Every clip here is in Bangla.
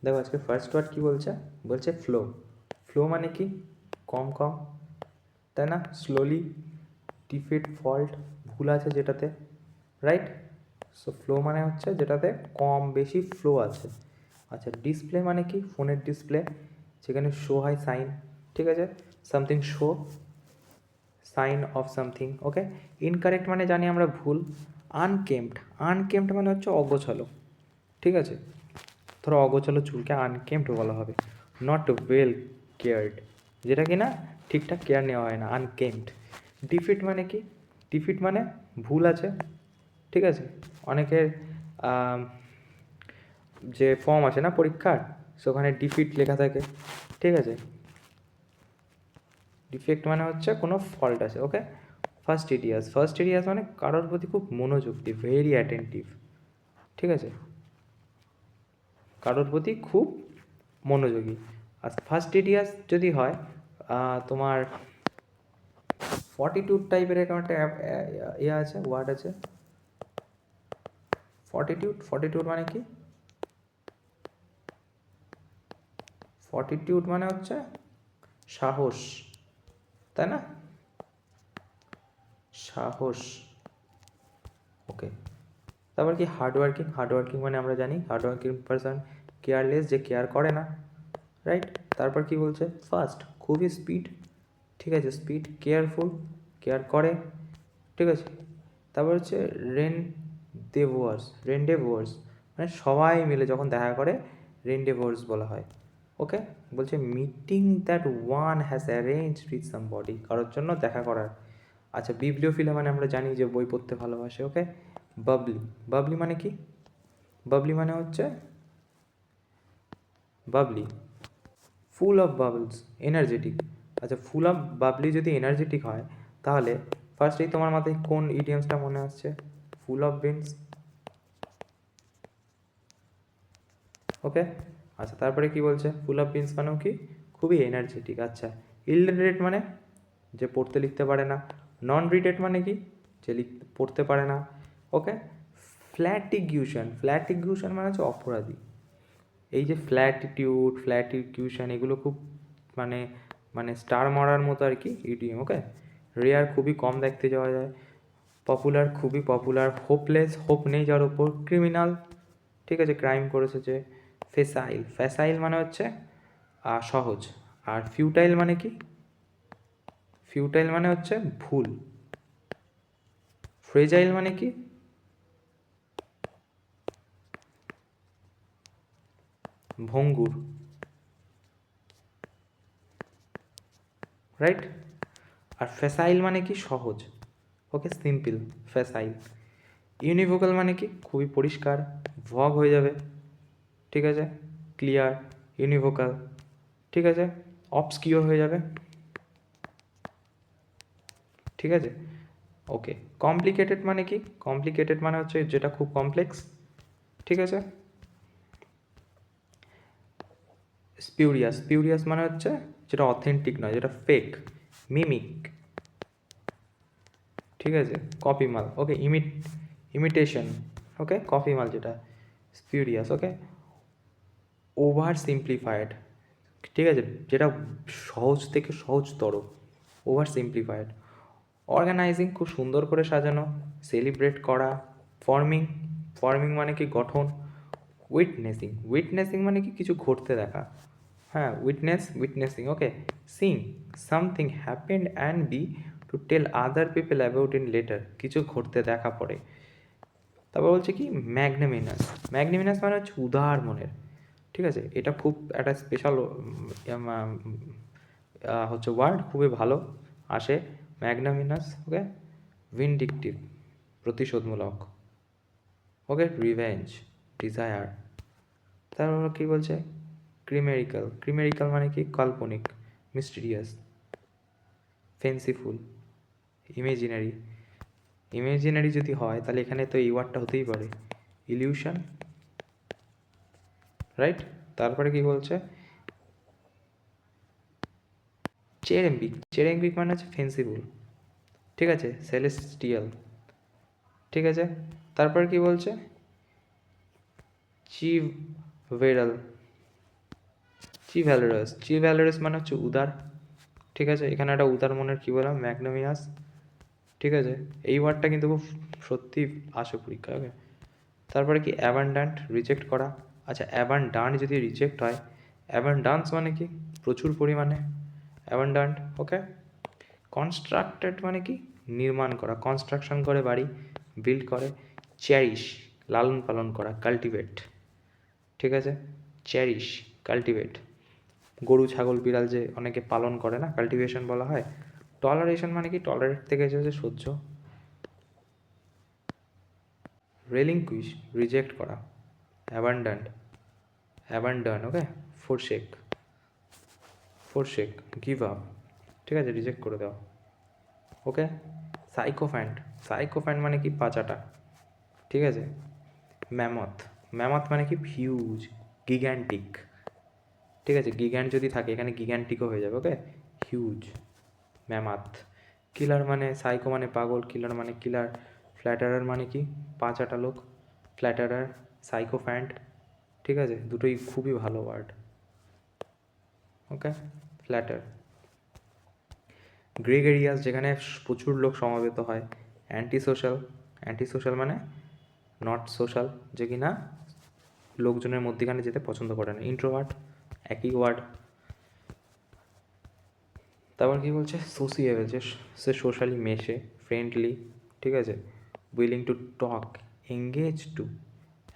দেখো আজকে ফার্স্ট ওয়ার্ড কী বলছে, বলছে ফ্লো। ফ্লো মানে কি, কম কম, তাই না? স্লোলি, ডিফিট, ফল্ট, ভুল আছে যেটাতে, রাইট? সো ফ্লো মানে হচ্ছে যেটাতে কম বেশি ফ্লো আছে। আচ্ছা, ডিসপ্লে মানে কি, ফোনের ডিসপ্লে যেখানে শো হয় সাইন, ঠিক আছে, something show, sign off something, okay. Incorrect মানে জানি আমরা ভুল। আনকেম্পড, আনকেম্পড মানে হচ্ছে অগোছালো, ঠিক আছে, ধরো অগোছালো চুলকে আনকেম্পড বলা হবে। নট ওয়েল কেয়ার্ড, যেটা কি না ঠিকঠাক কেয়ার নেওয়া হয় না, আনকেম্পড। ডিফিট মানে কি, ডিফিট মানে ভুল আছে, ঠিক আছে। অনেকের যে ফর্ম আছে না পরীক্ষার, সেখানে ডিফিট লেখা থাকে, ঠিক আছে। ডিফেক্ট মানে হচ্ছে কোনো ফল্ট আছে, ওকে। ফাস্টিডিয়াস, ফাস্টিডিয়াস মানে কারোর প্রতি খুব মনোযোগ দিয়ে, ভেরি অ্যাটেন্টিভ, ঠিক আছে, কারোর প্রতি খুব মনোযোগী। আর ফাস্টিডিয়াস যদি হয় তোমার ফর্টিটিউড টাইপের এরকম একটা ইয়ে আছে, ওয়ার্ড আছে, ফর্টিটিউড। ফর্টিটিউড মানে কি, ফর্টিটিউড মানে হচ্ছে সাহস, তাই না, সাহস, ওকে। তারপর কি হার্ডওয়ার্কিং, হার্ডওয়ার্কিং মানে আমরা জানি হার্ডওয়ার্কিং পারসন কেয়ারলেস, যে কেয়ার করে না, রাইট। তারপর কি বলছে, ফাস্ট খুবই স্পিড, ঠিক আছে, স্পিড, কেয়ারফুল কেয়ার করে, ঠিক আছে। তারপর হচ্ছে রেন্ডেভোয়ার্স, রেন্ডেভোয়ার্স মানে সবাই মিলে যখন দেখা করে রেন্ডেভোয়ার্স বলা হয়, ওকে। বলছে meeting that one has arrange with somebody, কারোর জন্য দেখা করার। আচ্ছা, বিবলিওফিলা মানে আমরা জানি যে বই পড়তে ভালোবাসে, ওকে। বাবলি, বাবলি মানে কি, বাবলি মানে হচ্ছে Babli, full of bubbles, energetic. আচ্ছা, ফুল অফ বাবলি যদি এনার্জেটিক হয়, তাহলে ফার্স্টেই তোমার মাথায় কোন ইডিয়ামসটা মনে আসছে, ফুল অফ বিনস, ওকে। আচ্ছা, তারপরে কি বলছে, ফুল অফ বিনস মানেও কি, খুবই এনার্জেটিক। আচ্ছা, ইললিটারেট মানে যে পড়তে লিখতে পারে না। নন রিটেড মানে কি, যে পড়তে পারে না, ওকে। ফ্ল্যাটিগিউশন, ফ্ল্যাটিগিউশন মানে হচ্ছে অপরাধী। এই যে ফ্ল্যাটিটিউড, ফ্ল্যাটিগিউশন এগুলো খুব মানে মানে স্টার মারার মতো আর কি ইডিয়ম, ওকে। রেয়ার খুবই কম দেখতে যাওয়া যায়। পপুলার খুবই পপুলার। হোপলেস হোপ নেই যার ওপর। ক্রিমিনাল, ঠিক আছে, ক্রাইম করেছে যে। ফেসাইল, ফেসাইল মানে হচ্ছে সহজ। আর ফিউটাইল মানে কি, ফিউটাইল মানে হচ্ছে ভুল। ফ্রেজাইল মানে কি, ভঙ্গুর, রাইট। আর ফেসাইল মানে কি, সহজ, ওকে, সিম্পল, ফেসাইল। ইউনিভোকাল মানে কি, খুবই পরিষ্কার, ভগ হয়ে যাবে, ঠিক আছে, ক্লিয়ার, ইউনিভোকাল, ঠিক আছে, অবস্কিওর হয়ে যাবে, ঠিক আছে, ওকে। কমপ্লিকেটেড মানে কি, কমপ্লিকেটেড মানে হচ্ছে যেটা খুব কমপ্লেক্স, ঠিক আছে। স্পিউরিয়াস, স্পিউরিয়াস মানে হচ্ছে যেটা অথেন্টিক নয়, যেটা ফেক, মিমিক, ঠিক আছে, কপি মাল, ওকে। ইমিটেশন, ওকে, কপি মাল যেটা, স্পিউরিয়াস, ওকে। ওভার সিম্পলিফায়েড, ঠিক আছে, যেটা সহজ থেকে সহজতর, ওভার সিম্পলিফায়েড। অর্গানাইজিং খুব সুন্দর করে সাজানো, সেলিব্রেট করা। ফর্মিং, ফর্মিং মানে কি, গঠন। উইটনেসিং, উইটনেসিং মানে কি, কিছু ঘটতে দেখা, হ্যাঁ, witnessing, okay. Sing, something happened and be to tell other people about in later, কিছু ঘটতে দেখা পড়ে। তারপর বলছে কি, ম্যাগনামিনাস, ম্যাগনামিনাস মানে হচ্ছে উদার মনের, ঠিক আছে। এটা খুব একটা স্পেশাল হচ্ছে ওয়ার্ড, খুবই ভালো আসে, ম্যাগনামিনাস, ওকে। ভিনডিকটিভ, প্রতিশোধমূলক, ওকে। Revenge, desire. তারপর কী বলছে, ক্রিমেরিক্যাল, ক্রিমেরিক্যাল মানে কি, কাল্পনিক, মিস্টিরিয়াস, ফেন্সিফুল, ইমেজিনারি। ইমেজিনারি যদি হয় তাহলে এখানে তো এই ওয়ার্ডটা হতেই পারে, ইলিউশন, রাইট। তারপরে কি বলছে, চেরেম্বিক, চেরেম্বিক মানে হচ্ছে ফেন্সিফুল, ঠিক আছে, সেলেস্টিয়াল, ঠিক আছে। তারপর কি বলছে, চিভেরাল, চিভ্যালারাস মানে হচ্ছে উদার, ঠিক আছে। এখানে একটা উদার মনের কী বললাম, ম্যাগনামিয়াস, ঠিক আছে। এই ওয়ার্ডটা কিন্তু খুব সত্যি আসে পরীক্ষা, ওকে। তারপরে কি অ্যাবান্ডান্ট, রিজেক্ট করা। আচ্ছা, অ্যাবান্ডান্ট যদি রিজেক্ট হয়, অ্যাবান্ডান্স মানে কি, প্রচুর পরিমাণে, অ্যাবান্ডান্ট, ওকে। কনস্ট্রাক্টেড মানে কি, নির্মাণ করা, কনস্ট্রাকশন করে বাড়ি, বিল্ড করে। চেরিশ, লালন পালন করা, কাল্টিভেট, ঠিক আছে। চেরিশ, কাল্টিভেট, গরু ছাগল বিড়াল যে অনেকে পালন করে না, কাল্টিভেশন বলা হয়। টলারেশন মানে কি, টলারেট থেকে এসেছে সহ্য। রেলিংকুইশ, রিজেক্ট করা। অ্যাবান্ডান্ট, অ্যাবান্ডন, ওকে। ফোরশেক, ফোরশেক, গিভ আপ, ঠিক আছে, রিজেক্ট করে দাও, ওকে। সাইকোফ্যান্ট, সাইকোফ্যান্ট মানে কি, পাচাটা, ঠিক আছে। ম্যামথ, ম্যামথ মানে কি, হিউজ, গিগ্যান্টিক, ঠিক আছে। গিগ্যান্ট যদি থাকে এখানে গিগ্যান্টিকও হয়ে যাবে, ওকে। হিউজ, ম্যামাথ। কিলার মানে, সাইকো মানে পাগল, কিলার মানে কিলার। ফ্ল্যাটারার মানে কি, পাঁচাটা লোক, ফ্ল্যাটারার। সাইকোফ্যান্ট, ঠিক আছে, দুটোই খুবই ভালো ওয়ার্ড, ওকে। ফ্ল্যাটার। গ্রেগেরিয়াস, যেখানে প্রচুর লোক সমাবেত হয়। অ্যান্টি সোশ্যাল, অ্যান্টি সোশ্যাল মানে নট সোশ্যাল, যে কি না লোকজনের মধ্যেখানে যেতে পছন্দ করে না। ইন্ট্রোভার্ট, একই ওয়ার্ড। তারপর কী বলছে, সোশিয়েবল, যে সে সোশ্যালি মেশে, ফ্রেন্ডলি, ঠিক আছে। Willing to talk, engage to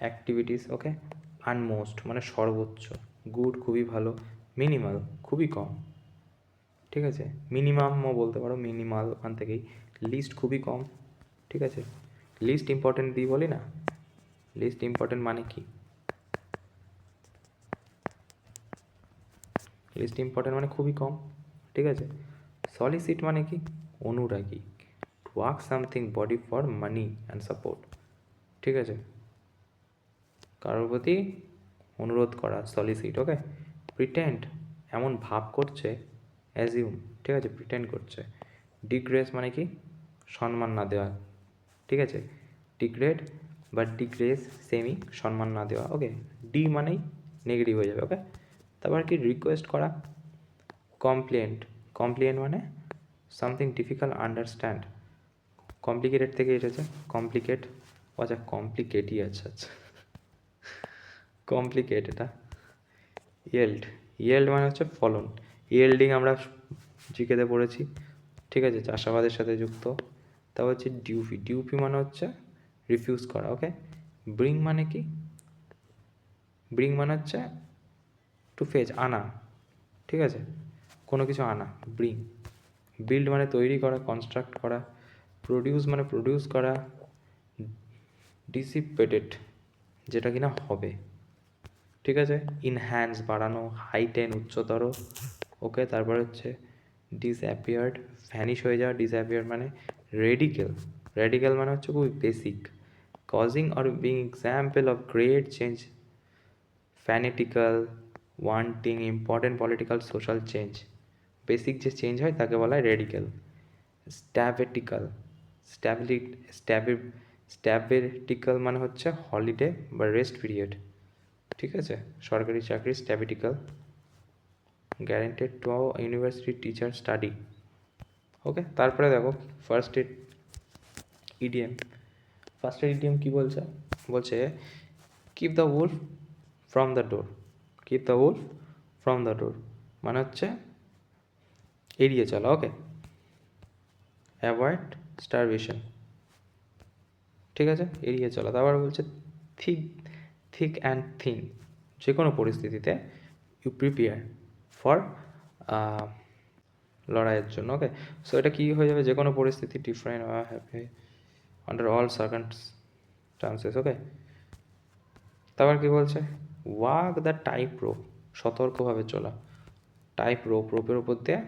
activities, okay. Utmost মানে সর্বোচ্চ। গুড, খুবই ভালো। মিনিমাল, খুবই কম, ঠিক আছে। মিনিমামও বলতে পারো, মিনিমাল ওখান থেকেই। লিস্ট, খুবই কম, ঠিক আছে। লিস্ট ইম্পর্টেন্ট দিই বলি না, লিস্ট ইম্পর্টেন্ট মানে কি, লিস্ট ইম্পর্টেন্ট মানে খুবই কম, ঠিক আছে। সলিসিট মানে কি, অনুরাগী। To work something body for money and support, ঠিক আছে, কারোর প্রতি অনুরোধ করা, সলিসিট, ওকে। প্রিটেন্ড, এমন ভাব করছে, অ্যাজিউম, ঠিক আছে, প্রিটেন্ড করছে। ডিগ্রেস মানে কি, সম্মান না দেওয়া, ঠিক আছে। ডিগ্রেড বা ডিগ্রেস সেমই, সম্মান না দেওয়া, ওকে। ডি মানেই নেগেটিভ হয়ে যাবে, ওকে। তারপর কি, রিকোয়েস্ট করা। কমপ্লেন্ট, কমপ্লেন মানে সামথিং ডিফিকাল্ট আন্ডারস্ট্যান্ড, কমপ্লিকেটেড থেকে এসেছে, কমপ্লিকেট। আচ্ছা, কমপ্লিকেটই, আচ্ছা আচ্ছা, কমপ্লিকেট এটা। ইয়েল্ড, ইয়েল্ড মানে হচ্ছে ফলন। ইয়েল্ডিং আমরা জিকেতে পড়েছি, ঠিক আছে, চাষাবাদের সাথে যুক্ত। তারপর হচ্ছে ডিউপি, ডিউপি মানে হচ্ছে রিফিউজ করা, ওকে। ব্রিং মানে কি, ব্রিং মানে হচ্ছে টু ফেচ, আনা, ঠিক আছে, কোনো কিছু আনা, ব্রিং। বিল্ড মানে তৈরি করা, কনস্ট্রাক্ট করা। প্রডিউস মানে প্রডিউস করা। ডিসিপেটেড, যেটা কিনা হবে, ঠিক আছে। ইনহ্যান্স, বাড়ানো। হাইটেন, উচ্চতর, ওকে। তারপর হচ্ছে ডিসঅ্যাপিয়ার্ড, ভ্যানিশ হয়ে যাওয়া। ডিসঅ্যাপিয়ার্ড মানে রেডিক্যাল, রেডিক্যাল মানে হচ্ছে খুবই basic. Causing or being example of great change. Fanatical, wanting important political social change, basic যে চেঞ্জ হয় তাকে বলা হয় রেডিক্যাল। স্ট্যাভেটিক্যাল, স্ট্যাভেটিক্যাল মানে হচ্ছে হলিডে বা রেস্ট পিরিয়ড, ঠিক আছে, সরকারি চাকরি। স্ট্যাভেটিক্যাল। Guaranteed to university teacher study, okay. তারপরে দেখো first aid idiom. First aid idiom কী বলছে, বলছে keep the wolf from the door, keep the wolf from the door মানে হচ্ছে এড়িয়ে চলা, ওকে। অ্যাভয়েড স্টারভেশন, ঠিক আছে, এড়িয়ে চলা। তারপর বলছে থিক, থিক অ্যান্ড থিন, যে কোনো পরিস্থিতিতে ইউ প্রিপেয়ার ফর লড়াইয়ের জন্য, ওকে। সো এটা কী হয়ে যাবে, যে কোনো পরিস্থিতি, different happy under all circumstances, okay. তারপর কী বলছে, ওয়াক দ্য টাইপ রোপ, সতর্কভাবে চলা। টাইপ রোপ, রোপের উপর দিয়ে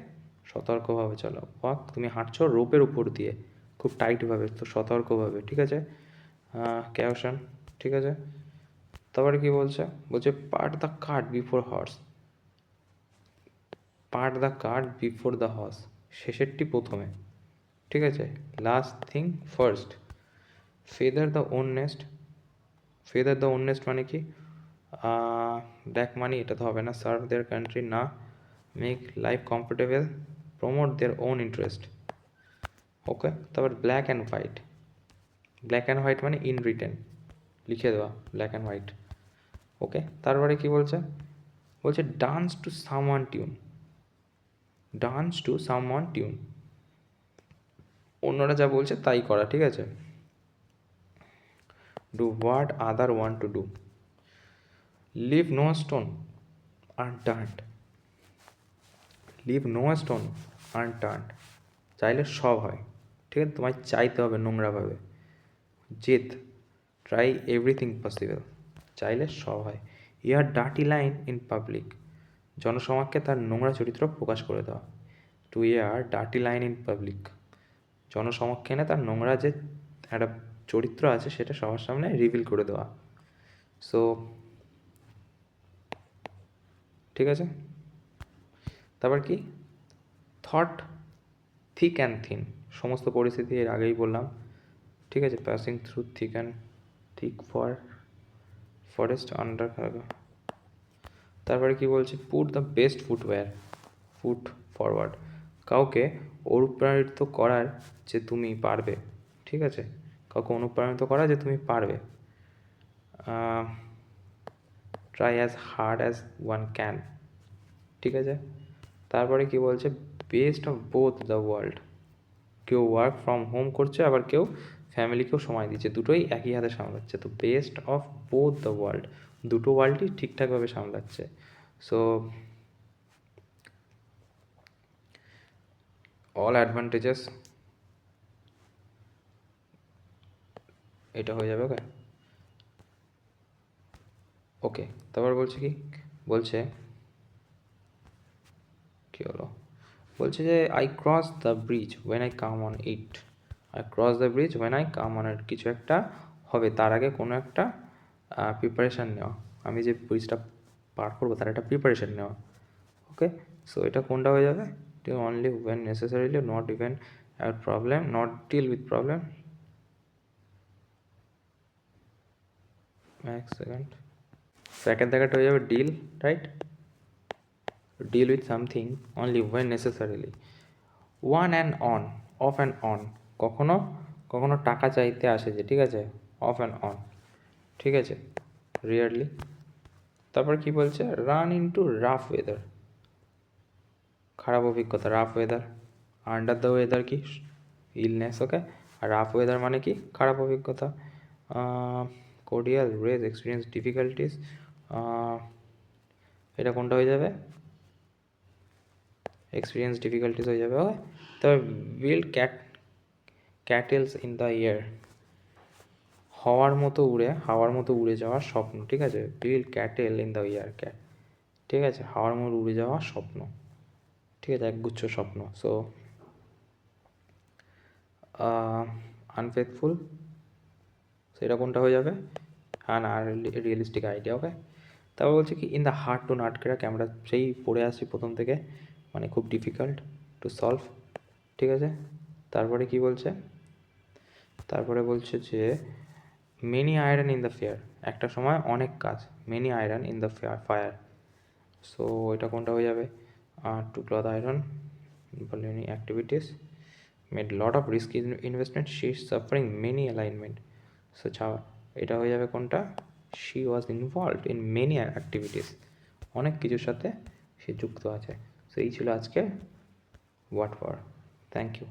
সতর্কভাবে চলা। ওয়াক, তুমি হাঁটছো রোপের উপর দিয়ে খুব টাইটভাবে, তো সতর্কভাবে, ঠিক আছে। ক্যাওশন, ঠিক আছে। তারপরে কী বলছে, বলছে put the cart before horse, put the cart before the horse, শেষেরটি প্রথমে, ঠিক আছে। Last thing first. Feather the own nest, feather the own nest মানে কি, ব্ল্যাক মানি, এটা তো হবে না। সার্ভ দেয়ার কান্ট্রি, না। Make life comfortable, promote their own interest. Okay, তারপর black and white. Black and white মানে ইন রিটেন, লিখে দেওয়া, ব্ল্যাক অ্যান্ড হোয়াইট। ওকে, তারপরে কি বলছে? বলছে dance to someone tune. Dance to someone tune, অন্যরা যা বলছে তাই করা, ঠিক আছে? Do what other want to do. Leave no stone unturned. Leave no stone unturned, চাইলে সব হয়, ঠিক আছে? তোমায় চাইতে হবে নোংরাভাবে। জেদ, ট্রাই এভরিথিং পসিবল, চাইলে সব হয়। Your dirty line in public, জনসমাজকে তার নোংরা চরিত্র প্রকাশ করে দেওয়া। To your dirty line in public, জনসমক্ষে এনে তার নোংরা যে একটা চরিত্র আছে সেটা সবার সামনে রিভিল করে দেওয়া। সো ঠিক আছে, তারপর কি? থট থিক অ্যান্ড থিন, সমস্ত পরিস্থিতি এর আগেই বললাম, ঠিক আছে? Passing through thick and thick forest under. তারপরে কি বলছে? Put the best foot forward, কাউকে অনুপ্রাণিত করার যে তুমি পারবে, ঠিক আছে? কাউকে অনুপ্রাণিত করা যে তুমি পারবে। Try as hard as one can, ঠিক আছে? তারপরে কি বলছে? Best of both the world, কেউ ওয়ার্ক ফ্রম হোম করছে, আবার কেউ ফ্যামিলিকেও সময় দিচ্ছে, দুটোই একই হাতে সামলাচ্ছে। তো best of both the world, দুটো ওয়ার্ল্ডই ঠিকঠাকভাবে সামলাচ্ছে। সো অল অ্যাডভান্টেজেস, এটা হয়ে যাবে। ওকে ওকে, তারপর বলছে কি? বলছে কি হলো? বলছে যে I cross the bridge when I come on it. I cross the bridge when I come on it, কিছু একটা হবে তার আগে কোনো একটা প্রিপারেশান নেওয়া। আমি যে ব্রিজটা পার করবো তার একটা প্রিপারেশান নেওয়া। ওকে, সো এটা কোনটা হয়ে যাবে? Only when necessarily, not even at problem, not deal with problem. এক সেকেন্ড, সেকেন্ড দেখাটা হয়ে যাবে deal, right? Deal with something only when necessarily. One and on, off and on, কখনো কখনো টাকা চাইতে আসে যে, ঠিক আছে? অফ অ্যান্ড অন, ঠিক আছে? রিয়ারলি। তারপর কি বলছে? রান ইনটু রাফ ওয়েদার, খারাপ অভিজ্ঞতা, rough weather. Under the weather কি? ইলনেস, ওকে? আর রাফ ওয়েদার মানে কি? খারাপ অভিজ্ঞতা। কোর্ডিয়াল রেজ এক্সপিরিয়েন্স ডিফিকাল্টিস, এটা কোনটা হয়ে যাবে? এক্সপিরিয়েন্স ডিফিকাল্টিস হয়ে যাবে। ওকে, তবে বিল্ড ক্যাটেলস ইন দ্য এয়ার, হাওয়ার মতো উড়ে যাওয়ার স্বপ্ন, ঠিক আছে? Build cattle in the air, ঠিক আছে? হাওয়ার মতো উড়ে যাওয়ার স্বপ্ন, ঠিক আছে? একগুচ্ছ স্বপ্ন। সো আনফেথফুল, সেটা কোনটা হয়ে যাবে? হ্যাঁ না, রিয়েলিস্টিক আইডিয়া। ওকে, তারপর বলছে কি? ইন দ্য হার্ড টু নাটক্র্যাক, আমরা সেই পড়ে আসছি প্রথম থেকে, মানে খুব ডিফিকাল্ট টু সলভ, ঠিক আছে? তারপরে কি বলছে? তারপরে বলছে যে many iron in the fire, একটা সময় অনেক কাজ, many iron in the fire. So এটা কোনটা হয়ে যাবে? To cloth iron, many activities, made lot of risk investment, she is suffering many alignment. So এটা হয়ে যাবে কোনটা? She was involved in many activities, অনেক কিছুর সাথে সে যুক্ত আছে। সো এই ছিল আজকে হোয়াট ফর। Thank you.